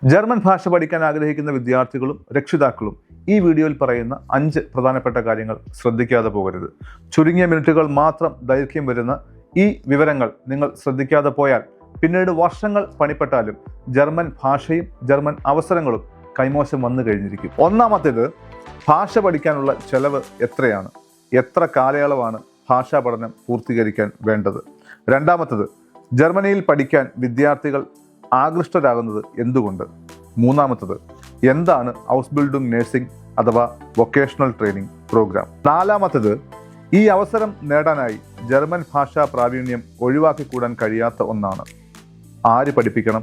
German ഭാഷ പഠിക്കാൻ ആഗ്രഹിക്കുന്ന വിദ്യാർത്ഥികളും രക്ഷിതാക്കളും ഈ വീഡിയോയിൽ പറയുന്ന 5 പ്രധാനപ്പെട്ട കാര്യങ്ങൾ ശ്രദ്ധിക്കാതെ പോകരുത്. ചുരുങ്ങിയ മിനിറ്റുകൾ മാത്രം ദൈർഘ്യം വരുന്ന ഈ വിവരങ്ങൾ നിങ്ങൾ ശ്രദ്ധിക്കാതെ പോയാൽ പിന്നീട് വർഷങ്ങൾ പണിപ്പെട്ടാലും ജർമ്മൻ ഭാഷയും ജർമ്മൻ അവസരങ്ങളും കൈമോശം വന്നു കഴിഞ്ഞിരിക്കും. ഒന്നാമത്തേത്, ഭാഷ പഠിക്കാനുള്ള ചെലവ് എത്രയാണ്? എത്ര കാലയളവാണ് ഭാഷാ പഠനം പൂർത്തീകരിക്കാൻ വേണ്ടത്? രണ്ടാമത്തേത്, ജർമ്മനിയിൽ പഠിക്കാൻ വിദ്യാർത്ഥികൾ ആകൃഷ്ടരാകുന്നത് എന്തുകൊണ്ട്? മൂന്നാമത്തത്, എന്താണ് ഔസ്ബിൽഡിംഗ് നഴ്സിംഗ് അഥവാ വൊക്കേഷണൽ ട്രെയിനിങ് പ്രോഗ്രാം? നാലാമത്തത്, ഈ അവസരം നേടാനായി ജർമ്മൻ ഭാഷാ പ്രാവീണ്യം ഒഴിവാക്കിക്കൂടാൻ കഴിയാത്ത ഒന്നാണ്. ആര് പഠിപ്പിക്കണം?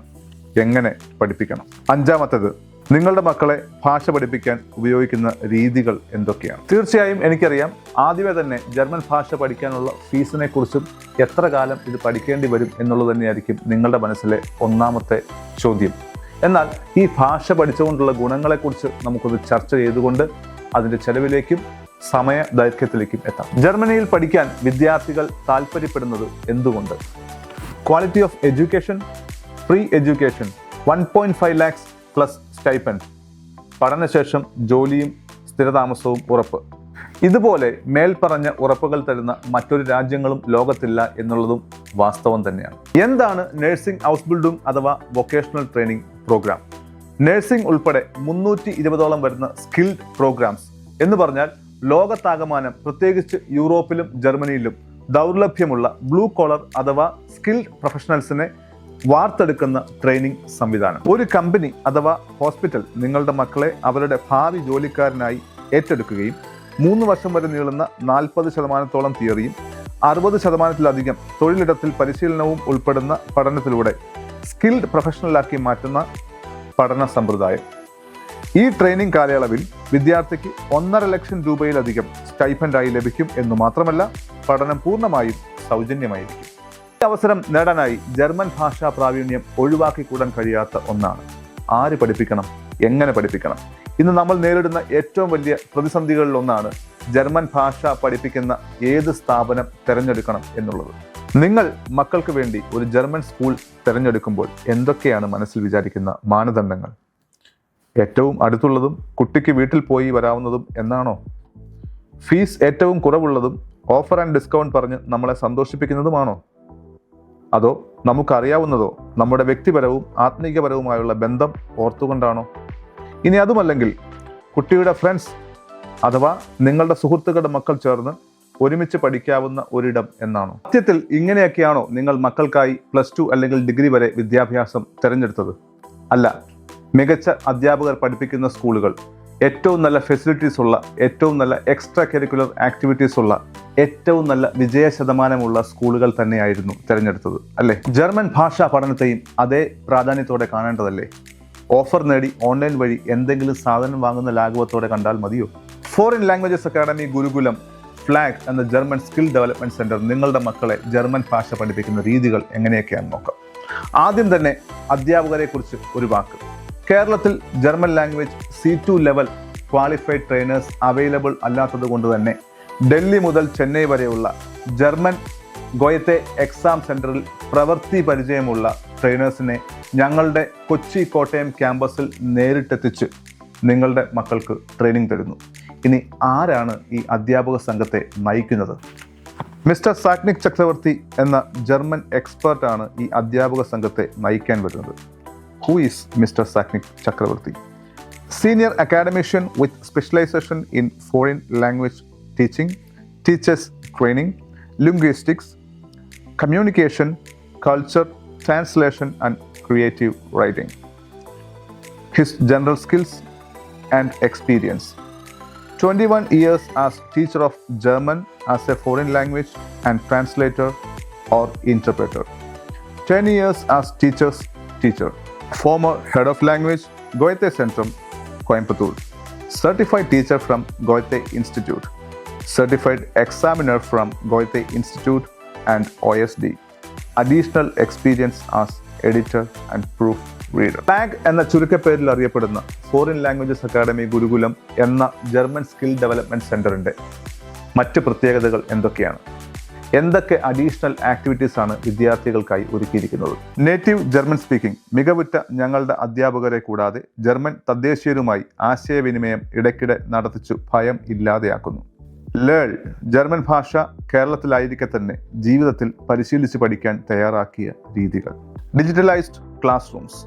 എങ്ങനെ പഠിപ്പിക്കണം? അഞ്ചാമത്തത്, നിങ്ങളുടെ മക്കളെ ഭാഷ പഠിപ്പിക്കാൻ ഉപയോഗിക്കുന്ന രീതികൾ എന്തൊക്കെയാണ്? തീർച്ചയായും എനിക്കറിയാം, ആദ്യമേ തന്നെ ജർമ്മൻ ഭാഷ പഠിക്കാനുള്ള ഫീസിനെ കുറിച്ചും എത്ര കാലം ഇത് പഠിക്കേണ്ടി വരും എന്നുള്ളത് തന്നെയായിരിക്കും നിങ്ങളുടെ മനസ്സിലെ ഒന്നാമത്തെ ചോദ്യം. എന്നാൽ ഈ ഭാഷ പഠിച്ചുകൊണ്ടുള്ള ഗുണങ്ങളെക്കുറിച്ച് നമുക്കൊന്ന് ചർച്ച ചെയ്തുകൊണ്ട് അതിൻ്റെ ചെലവിലേക്കും സമയ ദൈർഘ്യത്തിലേക്കും എത്താം. ജർമ്മനിയിൽ പഠിക്കാൻ വിദ്യാർത്ഥികൾ താല്പര്യപ്പെടുന്നത് എന്തുകൊണ്ട്? Quality of education, free education, 1.5 lakhs plus stipend, പഠനശേഷം ജോലിയും സ്ഥിരതാമസവും ഉറപ്പ്. ഇതുപോലെ മേൽപ്പറഞ്ഞ ഉറപ്പുകൾ തരുന്ന മറ്റൊരു രാജ്യങ്ങളും ലോകത്തില്ല എന്നുള്ളതും വാസ്തവം തന്നെയാണ്. എന്താണ് നഴ്സിംഗ് ഔസ്ബിൽഡിംഗ് അഥവാ വൊക്കേഷണൽ ട്രെയിനിങ് പ്രോഗ്രാം? നഴ്സിംഗ് ഉൾപ്പെടെ 320ഓളം വരുന്ന സ്കിൽഡ് പ്രോഗ്രാംസ് എന്ന് പറഞ്ഞാൽ ലോകത്താകമാനം, പ്രത്യേകിച്ച് യൂറോപ്പിലും ജർമ്മനിയിലും ദൗർലഭ്യമുള്ള ബ്ലൂ കോളർ അഥവാ സ്കിൽഡ് പ്രൊഫഷണൽസിനെ വാർത്തെടുക്കുന്ന ട്രെയിനിങ് സംവിധാനം. ഒരു കമ്പനി അഥവാ ഹോസ്പിറ്റൽ നിങ്ങളുടെ മക്കളെ അവരുടെ ഭാവി ജോലിക്കാരനായി ഏറ്റെടുക്കുകയും 3 വർഷം വരെ നീളുന്ന 40% തിയറിയും 60%-ലധികം തൊഴിലിടത്തിൽ പരിശീലനവും ഉൾപ്പെടുന്ന പഠനത്തിലൂടെ സ്കിൽഡ് പ്രൊഫഷണലാക്കി മാറ്റുന്ന പഠന സമ്പ്രദായം. ഈ ട്രെയിനിങ് കാലയളവിൽ വിദ്യാർത്ഥിക്ക് 1.5 ലക്ഷം രൂപയിലധികം സ്റ്റൈപ്പൻഡായി ലഭിക്കും എന്നു മാത്രമല്ല, പഠനം പൂർണ്ണമായും സൗജന്യമായിരിക്കും. ഈ അവസരം നേടാനായി ജർമ്മൻ ഭാഷാ പ്രാവീണ്യം ഒഴിവാക്കിക്കൂടാൻ കഴിയാത്ത ഒന്നാണ്. ആര് പഠിപ്പിക്കണം? എങ്ങനെ പഠിപ്പിക്കണം? ഇന്ന് നമ്മൾ നേരിടുന്ന ഏറ്റവും വലിയ പ്രതിസന്ധികളിലൊന്നാണ് ജർമ്മൻ ഭാഷ പഠിപ്പിക്കുന്ന ഏത് സ്ഥാപനം തിരഞ്ഞെടുക്കണം എന്നുള്ളത്. നിങ്ങൾ മക്കൾക്ക് വേണ്ടി ഒരു ജർമ്മൻ സ്കൂൾ തിരഞ്ഞെടുക്കുമ്പോൾ എന്തൊക്കെയാണ് മനസ്സിൽ വിചാരിക്കുന്ന മാനദണ്ഡങ്ങൾ? ഏറ്റവും അടുത്തുള്ളതും കുട്ടിക്ക് വീട്ടിൽ പോയി വരാവുന്നതും എന്നാണോ? ഫീസ് ഏറ്റവും കുറവുള്ളതും ഓഫർ ആൻഡ് ഡിസ്കൗണ്ട് പറഞ്ഞ് നമ്മളെ സന്തോഷിപ്പിക്കുന്നതുമാണോ? അതോ നമുക്കറിയാവുന്നതോ നമ്മുടെ വ്യക്തിപരവും ആത്മീയപരവുമായുള്ള ബന്ധം ഓർത്തുകൊണ്ടാണോ? ഇനി അതുമല്ലെങ്കിൽ കുട്ടിയുടെ ഫ്രണ്ട്സ് അഥവാ നിങ്ങളുടെ സുഹൃത്തുക്കളുടെ മക്കൾ ചേർന്ന് ഒരുമിച്ച് പഠിക്കാവുന്ന ഒരിടം എന്നാണോ? സത്യത്തിൽ ഇങ്ങനെയൊക്കെയാണോ നിങ്ങൾ മക്കൾക്കായി +2 അല്ലെങ്കിൽ ഡിഗ്രി വരെ വിദ്യാഭ്യാസം തിരഞ്ഞെടുത്തത്? അല്ല, മികച്ച അധ്യാപകർ പഠിപ്പിക്കുന്ന സ്കൂളുകൾ, ഏറ്റവും നല്ല ഫെസിലിറ്റീസ് ഉള്ള, ഏറ്റവും നല്ല എക്സ്ട്രാ കരിക്കുലർ ആക്ടിവിറ്റീസ് ഉള്ള, ഏറ്റവും നല്ല വിജയ ശതമാനമുള്ള സ്കൂളുകൾ തന്നെയായിരുന്നു തിരഞ്ഞെടുത്തത്, അല്ലേ? ജർമ്മൻ ഭാഷാ പഠനത്തെയും അതേ പ്രാധാന്യത്തോടെ കാണേണ്ടതല്ലേ? ഓഫർ നേടി ഓൺലൈൻ വഴി എന്തെങ്കിലും സാധനം വാങ്ങുന്ന ലാഘവത്തോടെ കണ്ടാൽ മതിയോ? ഫോറിൻ ലാംഗ്വേജസ് അക്കാഡമി ഗുരുകുലം ഫ്ലാഗ് എന്ന ജർമ്മൻ സ്കിൽ ഡെവലപ്മെന്റ് സെന്റർ നിങ്ങളുടെ മക്കളെ ജർമ്മൻ ഭാഷ പഠിപ്പിക്കുന്ന രീതികൾ എങ്ങനെയൊക്കെയാണെന്ന് നോക്കാം. ആദ്യം തന്നെ അധ്യാപകരെ കുറിച്ച് ഒരു വാക്ക്. കേരളത്തിൽ German language C2 level qualified trainers available അല്ലാത്തത് കൊണ്ട് തന്നെ ഡൽഹി മുതൽ ചെന്നൈ വരെയുള്ള ജർമ്മൻ ഗോയത്തെ എക്സാം സെന്ററിൽ പ്രവൃത്തി പരിചയമുള്ള ട്രെയിനേഴ്സിനെ ഞങ്ങളുടെ കൊച്ചി കോട്ടയം ക്യാമ്പസിൽ നേരിട്ടെത്തിച്ച് നിങ്ങളുടെ മക്കൾക്ക് ട്രെയിനിങ് തരുന്നു. ഇനി ആരാണ് ഈ അധ്യാപക സംഘത്തെ നയിക്കുന്നത്? മിസ്റ്റർ സാക്നിക് ചക്രവർത്തി എന്ന ജർമ്മൻ എക്സ്പേർട്ടാണ് ഈ അധ്യാപക സംഘത്തെ നയിക്കാൻ വരുന്നത്. Who is Mr. Saknik Chakravarti? Senior academician with specialization in foreign language teaching, teachers training, linguistics, communication, culture, translation and creative writing. His general skills and experience: 21 years as teacher of German as a foreign language and translator or interpreter. 10 years as teacher. Former head of language, Goethe Centrum, Coimbatore. Certified teacher from Goethe Institute. Certified examiner from Goethe Institute and OSD. Additional experience as editor and proofreader. FLAG എന്ന ചുരുക്കപ്പേരിൽ അറിയപ്പെടുന്ന foreign languages academy ഗുരുകുലം എന്ന German skill development സെന്ററിന്റെ മറ്റ് പ്രത്യേകതകൾ എന്തൊക്കെയാണ്? എന്തൊക്കെ additional activities ആണ് വിദ്യാർത്ഥികൾക്കായി ഒരുക്കിയിരിക്കുന്നത്? നേറ്റീവ് ജർമ്മൻ സ്പീക്കിംഗ് മികവുറ്റ ഞങ്ങളുടെ അധ്യാപകരെ കൂടാതെ ജർമ്മൻ തദ്ദേശീയരുമായി ആശയവിനിമയം ഇടയ്ക്കിടെ നടത്തിച്ചു ഭയം ഇല്ലാതെയാക്കുന്നു. ലേൾ ജർമ്മൻ ഭാഷ കേരളത്തിലായിരിക്കെ തന്നെ ജീവിതത്തിൽ പരിശീലിച്ച് പഠിക്കാൻ തയ്യാറാക്കിയ രീതികൾ. ഡിജിറ്റലൈസ്ഡ് ക്ലാസ് റൂംസ്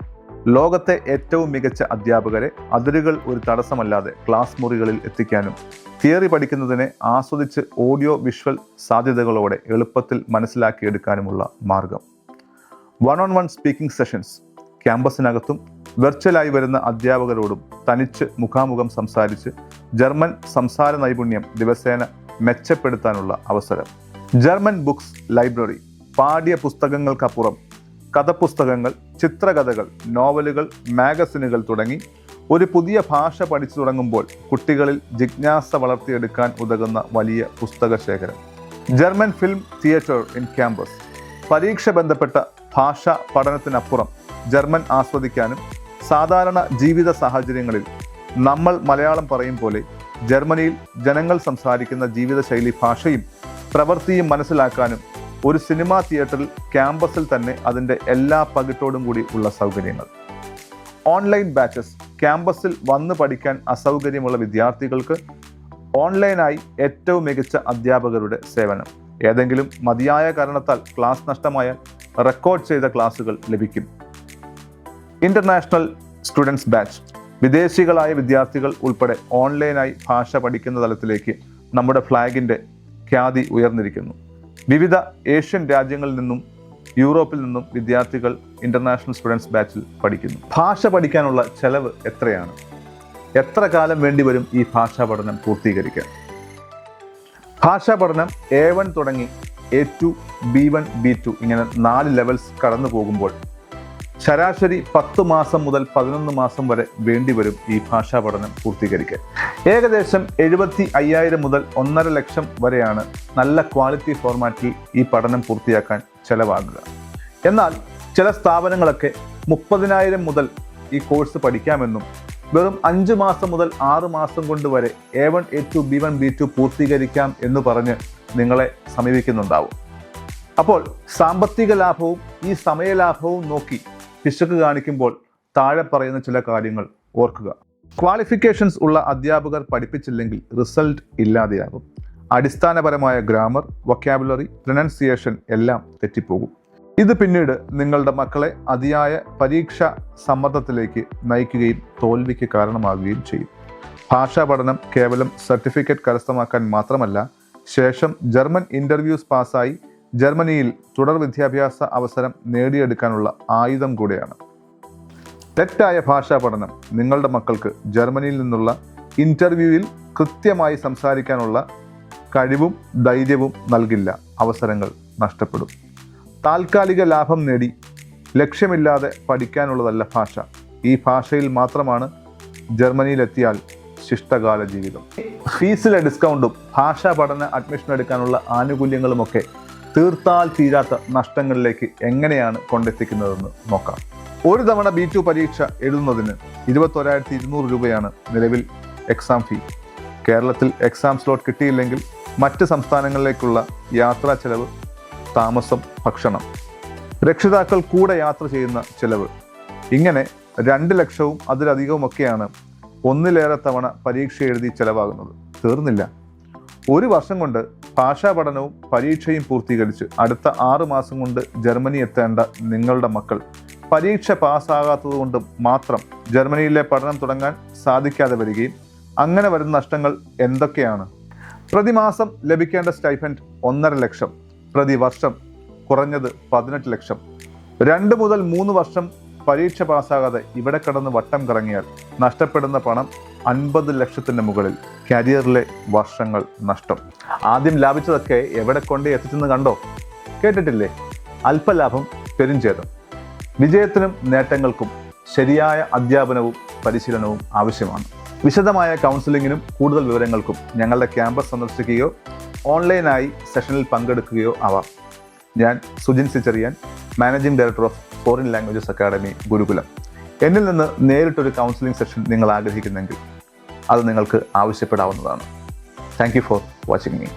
ലോകത്തെ ഏറ്റവും മികച്ച അധ്യാപകരെ അതിരുകൾ ഒരു തടസ്സമല്ലാതെ ക്ലാസ് മുറികളിൽ എത്തിക്കാനും തിയറി പഠിക്കുന്നതിനെ ആസ്വദിച്ച് ഓഡിയോ വിഷ്വൽ സാധ്യതകളോടെ എളുപ്പത്തിൽ മനസ്സിലാക്കിയെടുക്കാനുമുള്ള മാർഗം. 1-on-1 സ്പീക്കിംഗ് സെഷൻസ് ക്യാമ്പസിനകത്തും വെർച്വലായി വരുന്ന അധ്യാപകരോടും തനിച്ച് മുഖാമുഖം സംസാരിച്ച് ജർമ്മൻ സംസാര നൈപുണ്യം ദിവസേന മെച്ചപ്പെടുത്താനുള്ള അവസരം. ജർമ്മൻ ബുക്സ് ലൈബ്രറി പാഠ്യ പുസ്തകങ്ങൾക്കപ്പുറം കഥപുസ്തകങ്ങൾ, ചിത്രകഥകൾ, നോവലുകൾ, മാഗസിനുകൾ തുടങ്ങി ഒരു പുതിയ ഭാഷ പഠിച്ചു തുടങ്ങുമ്പോൾ കുട്ടികളിൽ ജിജ്ഞാസ വളർത്തിയെടുക്കാൻ ഉതകുന്ന വലിയ പുസ്തക ശേഖരം. German film theatre in campus പരീക്ഷ ബന്ധപ്പെട്ട ഭാഷാ പഠനത്തിനപ്പുറം ജർമ്മൻ ആസ്വദിക്കാനും സാധാരണ ജീവിത സാഹചര്യങ്ങളിൽ നമ്മൾ മലയാളം പറയും പോലെ ജർമ്മനിയിൽ ജനങ്ങൾ സംസാരിക്കുന്ന ജീവിതശൈലി ഭാഷയും പ്രവൃത്തിയും മനസ്സിലാക്കാനും ഒരു സിനിമാ തിയേറ്ററിൽ ക്യാമ്പസിൽ തന്നെ അതിൻ്റെ എല്ലാ പകിട്ടോടും കൂടി ഉള്ള സൗകര്യങ്ങൾ. ഓൺലൈൻ ബാച്ചസ് ക്യാമ്പസിൽ വന്ന് പഠിക്കാൻ അസൗകര്യമുള്ള വിദ്യാർത്ഥികൾക്ക് ഓൺലൈനായി ഏറ്റവും മികച്ച അധ്യാപകരുടെ സേവനം. ഏതെങ്കിലും മതിയായ കാരണത്താൽ ക്ലാസ് നഷ്ടമായാൽ റെക്കോർഡ് ചെയ്ത ക്ലാസുകൾ ലഭിക്കും. ഇന്റർനാഷണൽ സ്റ്റുഡൻസ് ബാച്ച് വിദേശികളായ വിദ്യാർത്ഥികൾ ഉൾപ്പെടെ ഓൺലൈനായി ഭാഷ പഠിക്കുന്ന തലത്തിലേക്ക് നമ്മുടെ ഫ്ലാഗിൻ്റെ ഖ്യാതി ഉയർന്നിരിക്കുന്നു. വിവിധ ഏഷ്യൻ രാജ്യങ്ങളിൽ നിന്നും യൂറോപ്പിൽ നിന്നും വിദ്യാർത്ഥികൾ ഇന്റർനാഷണൽ സ്റ്റുഡൻസ് ബാച്ചിൽ പഠിക്കുന്നു. ഭാഷ പഠിക്കാനുള്ള ചെലവ് എത്രയാണ്? എത്ര കാലം വേണ്ടിവരും ഈ ഭാഷാ പഠനം പൂർത്തീകരിക്കാൻ? ഭാഷാ പഠനം A1 തുടങ്ങി A2, B1, B2 ഇങ്ങനെ 4 ലെവൽസ് കടന്നു പോകുമ്പോൾ ശരാശരി 10 മാസം മുതൽ 11 മാസം വരെ വേണ്ടിവരും ഈ ഭാഷാ പഠനം പൂർത്തീകരിക്കാൻ. ഏകദേശം 75,000 മുതൽ 1.5 ലക്ഷം വരെയാണ് നല്ല ക്വാളിറ്റി ഫോർമാറ്റിൽ ഈ പഠനം പൂർത്തിയാക്കാൻ ചെലവാകുക. എന്നാൽ ചില സ്ഥാപനങ്ങളൊക്കെ 30,000 മുതൽ ഈ കോഴ്സ് പഠിക്കാമെന്നും വെറും 5 മാസം മുതൽ 6 മാസം കൊണ്ട് വരെ A1, A2, B1, B2 പൂർത്തീകരിക്കാം എന്ന് പറഞ്ഞ് നിങ്ങളെ സമീപിക്കുന്നുണ്ടാവും. അപ്പോൾ സാമ്പത്തിക ലാഭവും ഈ സമയലാഭവും നോക്കി പിശക് കാണിക്കുമ്പോൾ താഴെ പറയുന്ന ചില കാര്യങ്ങൾ ഓർക്കുക. ക്വാളിഫിക്കേഷൻസ് ഉള്ള അധ്യാപകർ പഠിപ്പിച്ചില്ലെങ്കിൽ റിസൾട്ട് ഇല്ലാതെയാകും. അടിസ്ഥാനപരമായ ഗ്രാമർ, വൊക്കാബുലറി, പ്രൊനൗൺസിയേഷൻ എല്ലാം തെറ്റിപ്പോകും. ഇത് പിന്നീട് നിങ്ങളുടെ മക്കളെ അതിയായ പരീക്ഷാ സമ്മർദ്ദത്തിലേക്ക് നയിക്കുകയും തോൽവിക്ക് കാരണമാകുകയും ചെയ്യും. ഭാഷാ പഠനം കേവലം സർട്ടിഫിക്കറ്റ് കരസ്ഥമാക്കാൻ മാത്രമല്ല, ശേഷം ജർമ്മൻ ഇൻ്റർവ്യൂസ് പാസ്സായി ജർമ്മനിയിൽ തുടർ വിദ്യാഭ്യാസ അവസരം നേടിയെടുക്കാനുള്ള ആയുധം കൂടെയാണ്. തെറ്റായ ഭാഷാ പഠനം നിങ്ങളുടെ മക്കൾക്ക് ജർമ്മനിയിൽ നിന്നുള്ള ഇൻ്റർവ്യൂവിൽ കൃത്യമായി സംസാരിക്കാനുള്ള കഴിവും ധൈര്യവും നൽകില്ല. അവസരങ്ങൾ നഷ്ടപ്പെടും. താൽക്കാലിക ലാഭം നേടി ലക്ഷ്യമില്ലാതെ പഠിക്കാനുള്ളതല്ല ഭാഷ. ഈ ഭാഷയിൽ മാത്രമാണ് ജർമ്മനിയിലെത്തിയാൽ ശിഷ്ടകാല ജീവിതം. ഫീസിലെ ഡിസ്കൗണ്ടും ഭാഷാ പഠന അഡ്മിഷൻ എടുക്കാനുള്ള ആനുകൂല്യങ്ങളുമൊക്കെ തീർത്താൽ തീരാത്ത നഷ്ടങ്ങളിലേക്ക് എങ്ങനെയാണ് കൊണ്ടെത്തിക്കുന്നതെന്ന് നോക്കാം. ഒരു തവണ B2 പരീക്ഷ എഴുതുന്നതിന് 21,200 രൂപയാണ് നിലവിൽ എക്സാം ഫീ. കേരളത്തിൽ എക്സാം സ്ലോട്ട് കിട്ടിയില്ലെങ്കിൽ മറ്റ് സംസ്ഥാനങ്ങളിലേക്കുള്ള യാത്രാ ചെലവ്, താമസം, ഭക്ഷണം, രക്ഷിതാക്കൾ കൂടെ യാത്ര ചെയ്യുന്ന ചെലവ്, ഇങ്ങനെ 2 ലക്ഷവും അതിലധികവുമൊക്കെയാണ് ഒന്നിലേറെ തവണ പരീക്ഷ എഴുതി ചെലവാകുന്നത്. തീർന്നില്ല. ഒരു വർഷം കൊണ്ട് ഭാഷാ പഠനവും പരീക്ഷയും പൂർത്തീകരിച്ച് അടുത്ത 6 മാസം കൊണ്ട് ജർമ്മനി എത്തേണ്ട നിങ്ങളുടെ മക്കൾ പരീക്ഷ പാസ്സാകാത്തത് കൊണ്ട് മാത്രം ജർമ്മനിയിലെ പഠനം തുടങ്ങാൻ സാധിക്കാതെ വരികയും അങ്ങനെ വരുന്ന നഷ്ടങ്ങൾ എന്തൊക്കെയാണ്? പ്രതിമാസം ലഭിക്കേണ്ട സ്റ്റൈഫൻഡ് 1.5 ലക്ഷം, പ്രതിവർഷം കുറഞ്ഞത് 18 ലക്ഷം. 2 മുതൽ 3 വർഷം പരീക്ഷ പാസ്സാകാതെ ഇവിടെ കടന്ന് വട്ടം കറങ്ങിയാൽ നഷ്ടപ്പെടുന്ന പണം 50 ലക്ഷത്തിന് മുകളിൽ. കരിയറിലെ വർഷങ്ങൾ നഷ്ടം. ആദ്യം ലാഭിച്ചതൊക്കെ എവിടെ കൊണ്ട് എത്തിച്ചെന്ന് കണ്ടോ? കേട്ടിട്ടില്ലേ? അല്പലാഭം പെരുംചേതം. വിജയത്തിനും നേട്ടങ്ങൾക്കും ശരിയായ അധ്യാപനവും പരിശീലനവും ആവശ്യമാണ്. വിശദമായ കൗൺസിലിങ്ങിനും കൂടുതൽ വിവരങ്ങൾക്കും ഞങ്ങളുടെ ക്യാമ്പസ് സന്ദർശിക്കുകയോ ഓൺലൈനായി സെഷനിൽ പങ്കെടുക്കുകയോ ആവാം. ഞാൻ Sujin Zachariah, managing director of foreign languages academy, Gurukulam. എന്നിൽ നിന്ന് നേരിട്ടൊരു കൗൺസിലിംഗ് സെഷൻ നിങ്ങൾ ആഗ്രഹിക്കുന്നെങ്കിൽ അത് നിങ്ങൾക്ക് ആവശ്യപ്പെടാവുന്നതാണ്. Thank you for watching me.